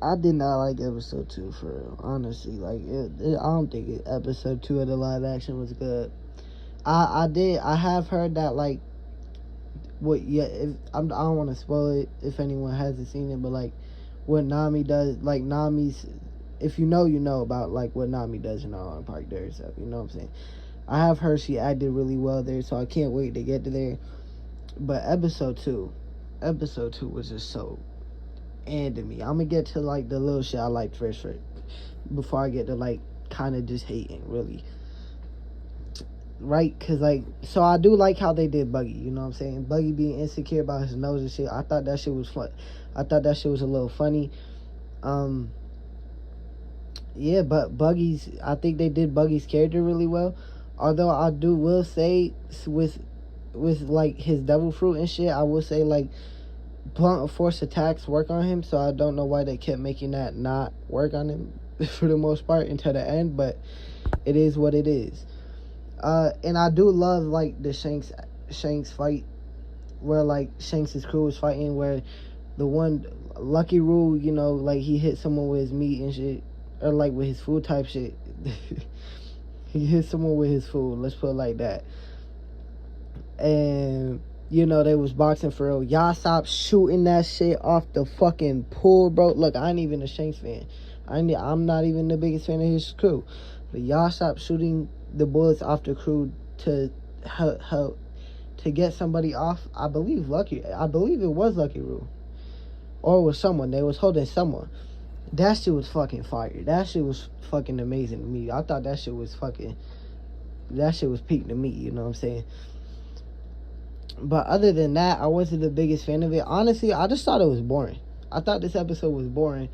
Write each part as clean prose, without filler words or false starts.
I did not like episode 2 for real. Honestly, like I don't think episode 2 of the live action was good. I have heard that like what yeah if I don't want to spoil it if anyone hasn't seen it, but like what Nami does, like Nami's, if you know about like what Nami does in All Park there and stuff. You know what I'm saying? I have heard she acted really well there, so I can't wait to get to there. But episode 2 was just so and to me. I'm gonna get to like the little shit I liked first before I get to like kind of just hating really, right? Because like, so I do like how they did Buggy, you know what I'm saying? Buggy being insecure about his nose and shit. I thought that shit was fun. I thought that shit was a little funny. Yeah, but I think they did Buggy's character really well. Although I will say with like his devil fruit and shit, I will say like blunt force attacks work on him, so I don't know why they kept making that not work on him for the most part until the end, but it is what it is. And I do love like the Shanks fight where like Shanks' crew was fighting, where the one Lucky Rule, you know, like he hit someone with his meat and shit, or like with his food type shit. He hit someone with his food, let's put it like that. And you know, they was boxing for real. Y'all stop shooting that shit off the fucking pool, bro. Look, I ain't even a Shanks fan. I'm not even the biggest fan of his crew. But y'all stop shooting the bullets off the crew to help to get somebody off. I believe it was Lucky Roo. Or it was someone. They was holding someone. That shit was fucking fire. That shit was fucking amazing to me. I thought that shit was peak to me, you know what I'm saying? But other than that, I wasn't the biggest fan of it. Honestly, I just thought it was boring. I thought this episode was boring.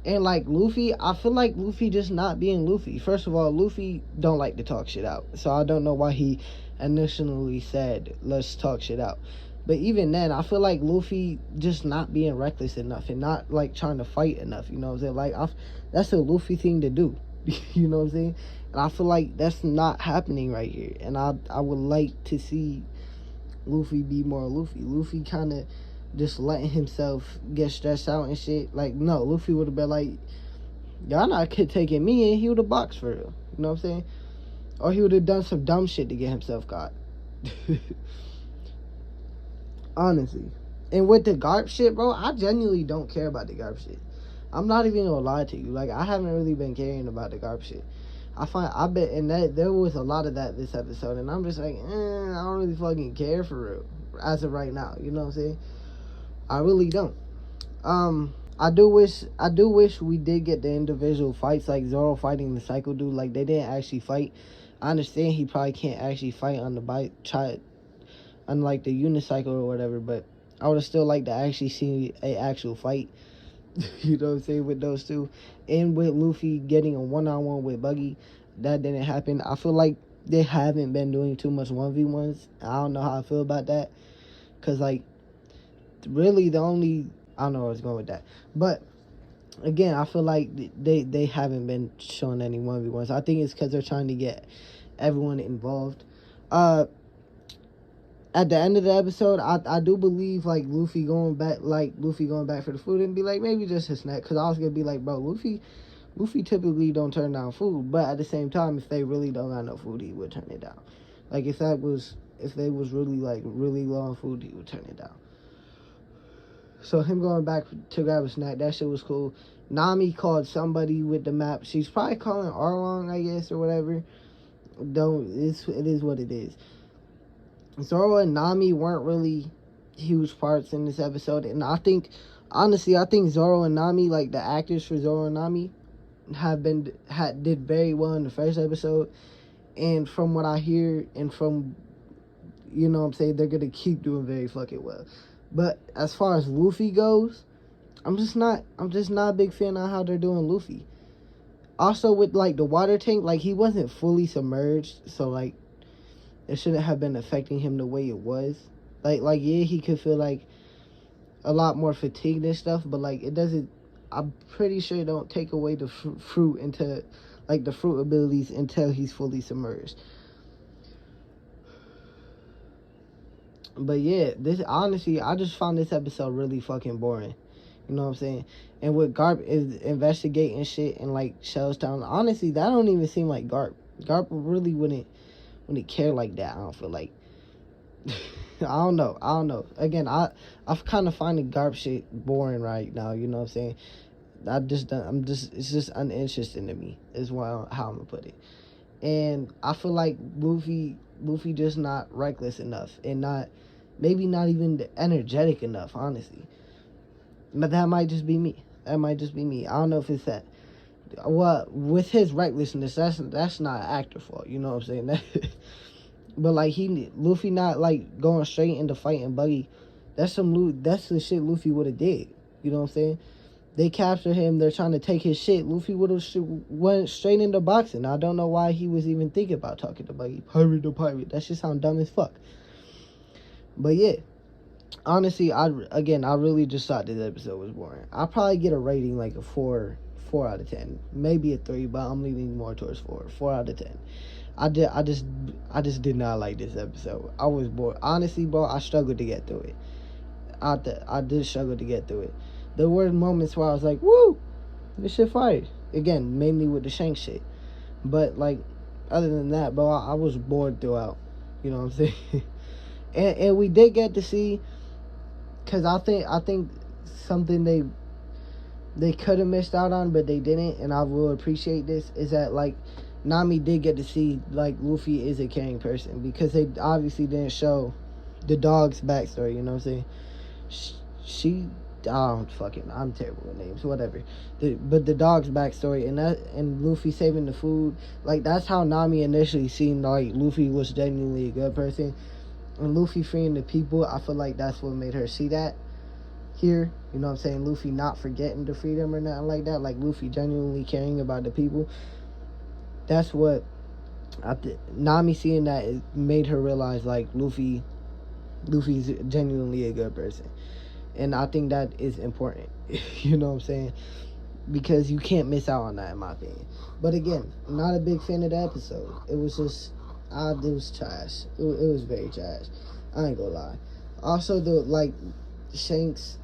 And like Luffy, I feel like Luffy just not being Luffy. First of all, Luffy don't like to talk shit out. So I don't know why he initially said, let's talk shit out. But even then, I feel like Luffy just not being reckless enough and not like trying to fight enough. You know what I'm saying? Like, that's a Luffy thing to do. You know what I'm saying? And I feel like that's not happening right here. And I would like to see Luffy be more Luffy. Luffy kind of just letting himself get stressed out and shit. Like, no, Luffy would have been like, y'all not taking me in. He would have boxed for real. You know what I'm saying? Or he would have done some dumb shit to get himself caught. Honestly. And with the Garp shit, bro, I genuinely don't care about the Garp shit. I'm not even gonna lie to you. Like, I haven't really been caring about the Garp shit. I bet, and that there was a lot of that this episode, and I'm just like, I don't really fucking care for real as of right now. You know what I'm saying? I really don't. I do wish we did get the individual fights, like Zoro fighting the Psycho dude. Like, they didn't actually fight. I understand he probably can't actually fight on the bike, unlike the unicycle or whatever, but I would have still liked to actually see a actual fight. You know what I'm saying, with those two. And with Luffy getting a one-on-one with Buggy, that didn't happen. I feel like they haven't been doing too much 1v1s. I don't know how I feel about that, because like really I don't know where I was going with that, but again, I feel like they haven't been showing any 1v1s. I think it's because they're trying to get everyone involved. At the end of the episode, I do believe like Luffy going back for the food and be like, maybe just a snack, because I was gonna be like, bro, Luffy typically don't turn down food, but at the same time, if they really don't got no food, he would turn it down. Like, if they was really like really low on food, he would turn it down. So him going back to grab a snack, that shit was cool. Nami called somebody with the map. She's probably calling Arlong, I guess, or whatever. It is what it is. Zoro and Nami weren't really huge parts in this episode, and I think Zoro and Nami, like the actors for Zoro and Nami, did very well in the first episode, and from what I hear and from, you know what I'm saying, they're gonna keep doing very fucking well. But as far as Luffy goes, I'm just not a big fan of how they're doing Luffy. Also with like the water tank, like he wasn't fully submerged, so like it shouldn't have been affecting him the way it was. Like yeah, he could feel like a lot more fatigued and stuff, but like it doesn't. I'm pretty sure it don't take away the fruit into like the fruit abilities until he's fully submerged. But yeah, this honestly, I just found this episode really fucking boring. You know what I'm saying? And with Garp is investigating shit and like Shellstown, honestly, that don't even seem like Garp. Garp really wouldn't care like that. I don't feel like. I don't know. Again, I've kind of finding Garp shit boring right now. You know what I'm saying? It's just uninteresting to me. Is how I'm gonna put it. And I feel like Luffy just not reckless enough, and maybe not even energetic enough, honestly. But that might just be me. I don't know if it's that. Well, with his recklessness, that's not an actor fault. You know what I'm saying? But like Luffy not like going straight into fighting Buggy. That's the shit Luffy would have did. You know what I'm saying? They capture him. They're trying to take his shit. Luffy would have went straight into boxing. I don't know why he was even thinking about talking to Buggy. Pirate to pirate. That shit sound dumb as fuck. But yeah, honestly, I really just thought this episode was boring. I'll probably get a rating like a 4 out of 10, maybe a 3, but I'm leaning more towards 4 out of 10. I just did not like this episode. I was bored. Honestly, bro, I struggled to get through it. I did struggle to get through it. There were moments where I was like, woo, this shit fire. Again, mainly with the Shanks shit. But like, other than that, bro, I was bored throughout. You know what I'm saying? and we did get to see, cause I think something they could have missed out on, but they didn't, and I will appreciate this, is that like Nami did get to see like Luffy is a caring person, because they obviously didn't show the dog's backstory. You know what I'm saying? I'm terrible with names, whatever. But the dog's backstory and Luffy saving the food, like that's how Nami initially seen like Luffy was genuinely a good person, and Luffy freeing the people. I feel like that's what made her see that here. You know what I'm saying? Luffy not forgetting to free them or nothing like that. Like Luffy genuinely caring about the people. That's what Nami seeing that made her realize like Luffy's genuinely a good person. And I think that is important. You know what I'm saying? Because you can't miss out on that, in my opinion. But again, I'm not a big fan of the episode. It was just, it was trash. It was very trash. I ain't gonna lie. Also, the like Shanks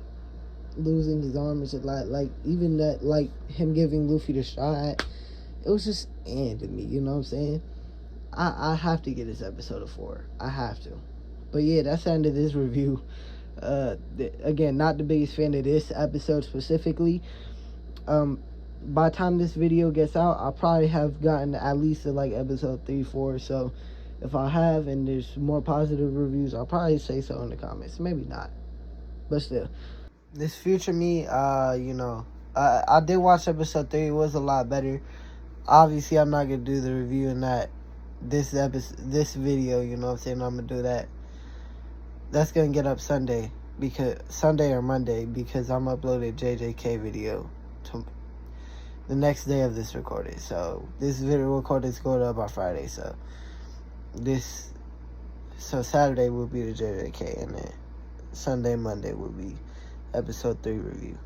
losing his arm and shit, like even that, like him giving Luffy the shot, it was just to me. You know what I'm saying? I have to give this episode a 4. I have to. But yeah, that's the end of this review. Again, not the biggest fan of this episode specifically. By the time this video gets out, I'll probably have gotten at least to like episode 3, 4. So if I have and there's more positive reviews, I'll probably say so in the comments. Maybe not, but still, this future me, I did watch episode 3. It was a lot better. Obviously, I'm not gonna do the review in this video. You know what I'm saying? I'm gonna do that. That's gonna get up Sunday or Monday, because I'm uploading JJK video to the next day of this recording. So this video recording is going up on Friday. So Saturday will be the JJK, and then Monday will be episode 3 review.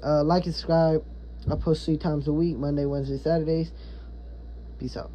Like and subscribe. I post 3 times a week: Monday, Wednesday, Saturdays. Peace out.